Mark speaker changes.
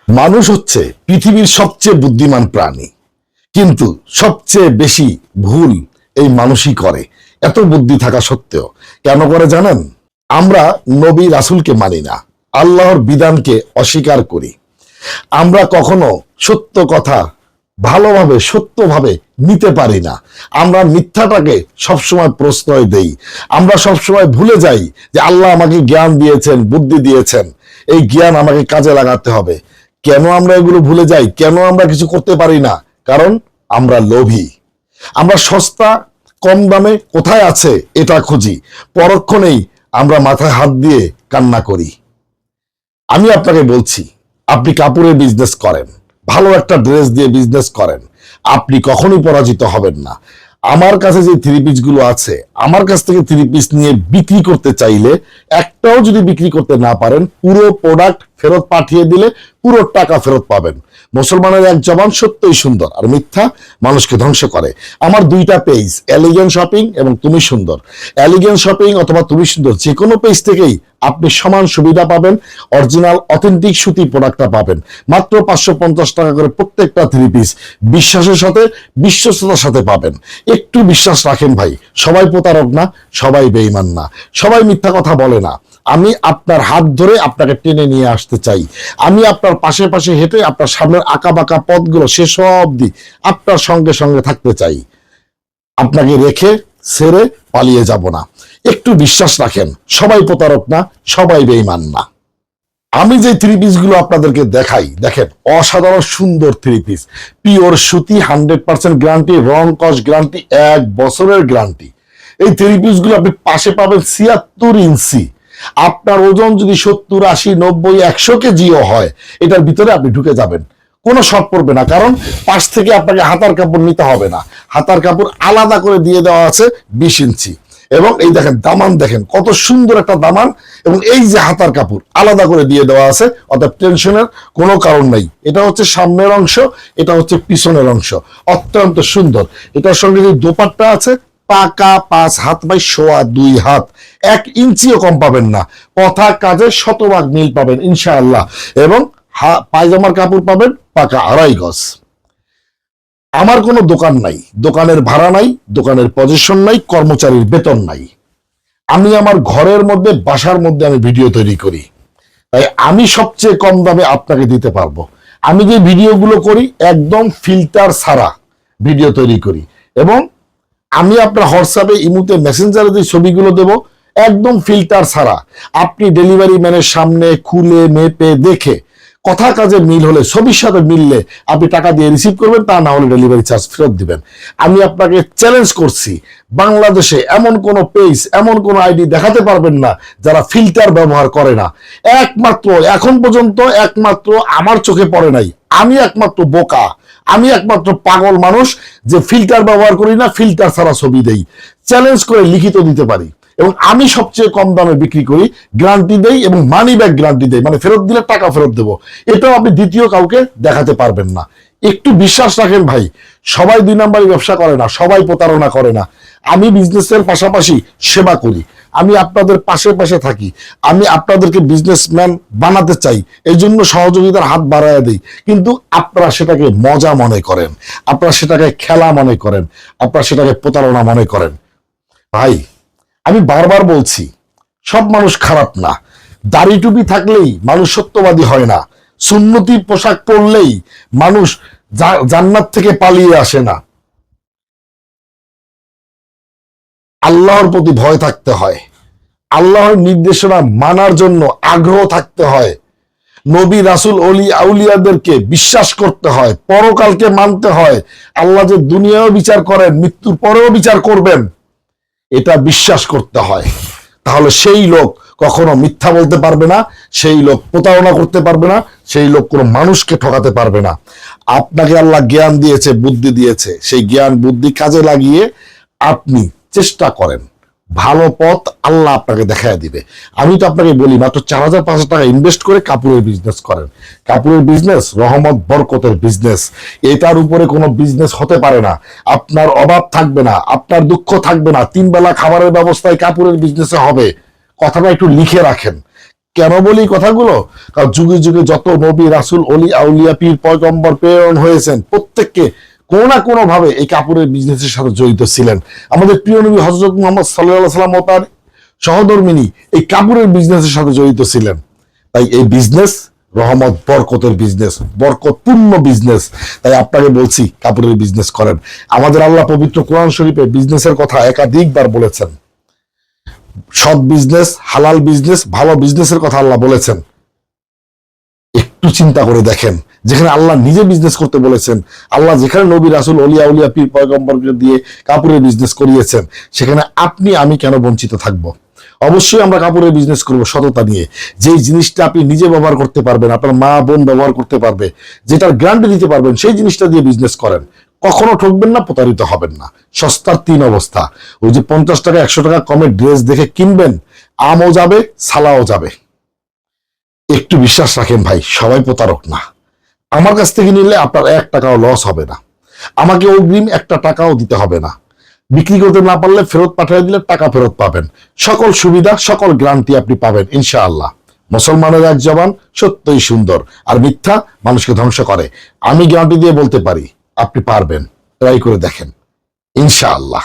Speaker 1: মানুষ হচ্ছে পৃথিবীর সবচেয়ে বুদ্ধিমান প্রাণী, কিন্তু সবচেয়ে বেশি ভুল এই মানুষই করে। এত বুদ্ধি থাকা সত্ত্বেও কেন করে জানেন? আমরা নবী রাসূলকে মানি না, আল্লাহর বিধানকে অস্বীকার করি। আমরা কখনো সত্য কথা ভালোভাবে সত্যভাবে নিতে পারি না। আমরা মিথ্যাটাকে সবসময় প্রশ্রয় দেই। আমরা সবসময় ভুলে যাই যে আল্লাহ আমাকে জ্ঞান দিয়েছেন, বুদ্ধি দিয়েছেন, এই জ্ঞান আমাকে কাজে লাগাতে হবে। কেন আমরা এগুলো ভুলে যাই? কেন আমরা কিছু করতে পারি না? কারণ আমরা লোভী। আমরা সস্তা কম দামে কোথায় আছে এটা খুঁজি, পরক্ষণেই আমরা মাথায় হাত দিয়ে কান্না করি। আমি আপনাকে বলছি, আপনি কাপড়ের বিজনেস করেন, ভালো একটা ড্রেস দিয়ে বিজনেস করেন, আপনি কখনোই পরাজিত হবেন না। আমার কাছে যে থ্রি পিস গুলো আছে, আমার কাছ থেকে থ্রি পিস নিয়ে বিক্রি করতে চাইলে একটাও যদি বিক্রি করতে না পারেন, পুরো প্রোডাক্ট ফেরত পাঠিয়ে দিলে পুরো টাকা ফেরত পাবেন। মুসলমানের এক জবান সত্যই সুন্দর, আর মিথ্যা মানুষকে ধ্বংস করে। আমার দুইটা পেজ, এলিগেন্ট শপিং এবং তুমি সুন্দর। এলিগেন্ট শপিং অথবা তুমি সুন্দর, যে কোনো পেজ থেকেই আপনি সমান সুবিধা পাবেন, অরিজিনাল অথেন্টিক সুতি প্রোডাক্টটা পাবেন। মাত্র 550 টাকা করে প্রত্যেকটা থ্রি পিস, বিশ্বাসের সাথে বিশ্বস্ততার সাথে পাবেন। একটু বিশ্বাস রাখেন ভাই, সবাই প্রতারক না, সবাই বেঈমান না, সবাই মিথ্যা কথা বলে না। আমি আপনার হাত ধরে আপনাকে টেনে নিয়ে আসতে চাই। আমি আপনার পাশে পাশে হেঁটে আপনার সামনের আঁকা বাঁকা পথগুলো শেষ অবধি আপনার সঙ্গে সঙ্গে থাকতে চাই। আপনাকে রেখে ছেড়ে পালিয়ে যাব না। একটু বিশ্বাস রাখেন, সবাই প্রতারক না, সবাই বেঈমান না। আমি যে থ্রি পিস গুলো আপনাদেরকে দেখাই, দেখেন অসাধারণ সুন্দর থ্রি পিস, পিওর সুতি, 100% গ্যারান্টি, রং কস গ্যারান্টি, 1 বছরের গ্যারান্টি। এই থ্রি পিস গুলো আপনি পাশে পাবেন 76 ইঞ্চি। আপনার ওজন যদি 70, 80, 90, 100 কেজিও হয়, এটার ভিতরে আপনি ঢুকে যাবেন, কোনো শর্ট পড়বে না। কারণ পাশ থেকে আপনাকে হাতার কাপড় নিতে হবে না, হাতার কাপড় আলাদা করে দিয়ে দেওয়া আছে 20 ইঞ্চি। এবং এই দেখেন দামান, দেখেন কত সুন্দর একটা দামান, এবং এই যে হাতার কাপড় আলাদা করে দিয়ে দেওয়া আছে, অর্থাৎ টেনশনের কোনো কারণ নাই। এটা হচ্ছে সামনের অংশ, এটা হচ্ছে পিছনের অংশ, অত্যন্ত সুন্দর। এটার সঙ্গে যে দোপাট্টা আছে, পাকা 5 হাত বাই 2.25 হাত, 1 ইঞ্চিও কম পাবেন না। কথা কাজে শতভাগ মিল পাবেন ইনশাআল্লাহ। এবং পায়জামার কাপড় পাবেন পাকা 2.5 গজ। আমার কোনো দোকান নাই, দোকানের ভাড়া নাই, দোকানের পজিশন নাই, কর্মচারীর বেতন নাই। আমি আমার ঘরের মধ্যে, বাসার মধ্যে আমি ভিডিও তৈরি করি, তাই আমি সবচেয়ে কম দামে আপনাকে দিতে পারবো। আমি যে ভিডিওগুলো করি একদম ফিল্টার ছাড়া ভিডিও তৈরি করি, এবং আমি আপনার হোয়াটসঅ্যাপে, ইমুতে, মেসেঞ্জারে যে ছবিগুলো দেব একদম ফিল্টার ছাড়া। আপনি ডেলিভারি ম্যানের সামনে খুলে মেপে দেখে কথা কাজে মিল হলে, ছবির সাথে মিললে আপনি টাকা দিয়ে রিসিভ করবেন, তা না হলে ডেলিভারি চার্জ ফেরত দিবেন। আমি আপনাকে চ্যালেঞ্জ করছি, বাংলাদেশে এমন কোন পেজ, এমন কোন আইডি দেখাতে পারবেন না যারা ফিল্টার ব্যবহার করে না। একমাত্র এখন পর্যন্ত একমাত্র আমার চোখে পড়ে নাই। আমি একমাত্র বোকা, আমি একমাত্র পাগল মানুষ যে ফিল্টার ব্যবহার করি না, ফিল্টার ছাড়া ছবি দেই, চ্যালেঞ্জ করে লিখিত দিতে পারি। এবং আমি সবচেয়ে কম দামে বিক্রি করি, গ্যারান্টি দেই, এবং মানি ব্যাক গ্যারান্টি দেই, মানে ফেরত দিলে টাকা ফেরত দেবো। এটাও আপনি দ্বিতীয় কাউকে দেখাতে পারবেন না। একটু বিশ্বাস রাখেন ভাই, সবাই 2 নাম্বারি ব্যবসা করে না, সবাই প্রতারণা করে না। আমি বিজনেসের পাশাপাশি সেবা করি, আমি আপনাদের পাশে পাশে থাকি, আমি আপনাদেরকে বিজনেসম্যান বানাতে চাই, এই জন্য সহযোগিতার হাত বাড়ায় দিই। কিন্তু আপনারা সেটাকে মজা মনে করেন, আপনারা সেটাকে খেলা মনে করেন, আপনারা সেটাকে প্রতারণা মনে করেন। ভাই আমি বারবার বলছি, সব মানুষ খারাপ না। দাড়ি টুপি থাকলেই মানুষ সত্যবাদী হয় না, সুন্নতি পোশাক পরলেই মানুষ জান্নাত থেকে পালিয়ে আসে না। আল্লাহর প্রতি ভয় থাকতে হয়, আল্লাহর নির্দেশনা মানার জন্য আগ্রহ থাকতে হয়, নবী রাসূল ওলি আউলিয়াদেরকে বিশ্বাস করতে হয়, পরকালকে মানতে হয়। আল্লাহ যে দুনিয়াও বিচার করেন, মৃত্যুর পরেও বিচার করবেন, এটা বিশ্বাস করতে হয়। তাহলে সেই লোক কখনো মিথ্যা বলতে পারবে না, সেই লোক প্রতারণা করতে পারবে না, সেই লোক কোনো মানুষকে ঠকাতে পারবে না। আপনাকে আল্লাহ জ্ঞান দিয়েছে, বুদ্ধি দিয়েছে, সেই জ্ঞান বুদ্ধি কাজে লাগিয়ে আপনি চেষ্টা করেন, ভালো পথ আল্লাহ আপনাকে দেখায় দিবে। আমি তো আপনাকে বলি, মাত্র 4,000-5,000 টাকা ইনভেস্ট করে কাপড়ের বিজনেস করেন। কাপড়ের বিজনেস রহমত বরকতের বিজনেস, এটার উপরে কোনো বিজনেস হতে পারে না। আপনার অভাব থাকবে না, আপনার দুঃখ থাকবে না, 3 বেলা খাবারের ব্যবস্থায় কাপড়ের বিজনেসে হবে। কথাটা একটু লিখে রাখেন। কেন বলি এই কথাগুলো? কারণ যুগে যুগে যত নবী, রাসূল, অলি, আউলিয়া, পীর, পয়গম্বর প্রেরণ হয়েছেন, প্রত্যেককে কোনো না কোনো ভাবে এই কাপড়ের বিজনেসের সাথে জড়িত ছিলেন। আমাদের প্রিয় নবী হযরত মুহাম্মদ সাল্লাল্লাহু আলাইহি ওয়াসাল্লাম ও তার সহধর্মিনী এই কাপড়ের বিজনেসের সাথে জড়িত ছিলেন। তাই এই বিজনেস রহমত বরকতের বিজনেস, বরকতপূর্ণ বিজনেস। তাই আপনাকে বলছি কাপড়ের বিজনেস করেন। আমাদের আল্লাহ পবিত্র কোরআন শরীফে বিজনেসের কথা একাধিকবার বলেছেন। সৎ বিজনেস, হালাল বিজনেস, ভালো বিজনেসের কথা আল্লাহ বলেছেন। একটু চিন্তা করে দেখেন, যেখানে আল্লাহ নিজে বিজনেস করতে বলেছেন, আল্লাহ যেখানে নবী, রাসূল, অলিয়া উলিয়া, পীর, পয়গম্বরকে দিয়ে কাপড়ের বিজনেস করিয়েছেন, সেখানে আপনি আমি কেন বঞ্চিত থাকব? অবশ্যই আমরা কাপড়ের বিজনেস করব সততা নিয়ে। যেই জিনিসটা আপনি নিজে ব্যবহার করতে পারবেন, আপনার মা বোন ব্যবহার করতে পারবে, যেটার গ্যারান্টি দিতে পারবেন, সেই জিনিসটা দিয়ে বিজনেস করেন। কখনো ঠকবেন না, প্রতারিত হবেন না। সস্তার তিন অবস্থা। ওই যে 50 টাকা 100 টাকা কমে ড্রেস দেখে কিনবেন, আমও যাবে, সালাও যাবে। একটু বিশ্বাস রাখেন ভাই, সবাই প্রতারক না। আমার কাছ থেকে নিলে আপনার 1 টাকাও লস হবে না। আমাকে অগ্রিম 1 টাকাও দিতে হবে না। বিক্রি করতে না পারলে ফেরত পাঠিয়ে দিলে টাকা ফেরত পাবেন। সকল সুবিধা, সকল গ্যারান্টি আপনি পাবেন ইনশাআল্লাহ। মুসলমানের এক জবান সত্যই সুন্দর, আর মিথ্যা মানুষকে ধ্বংস করে। আমি গ্যারান্টি দিয়ে বলতে পারি আপনি পারবেন। ট্রাই করে দেখেন ইনশাআল্লাহ।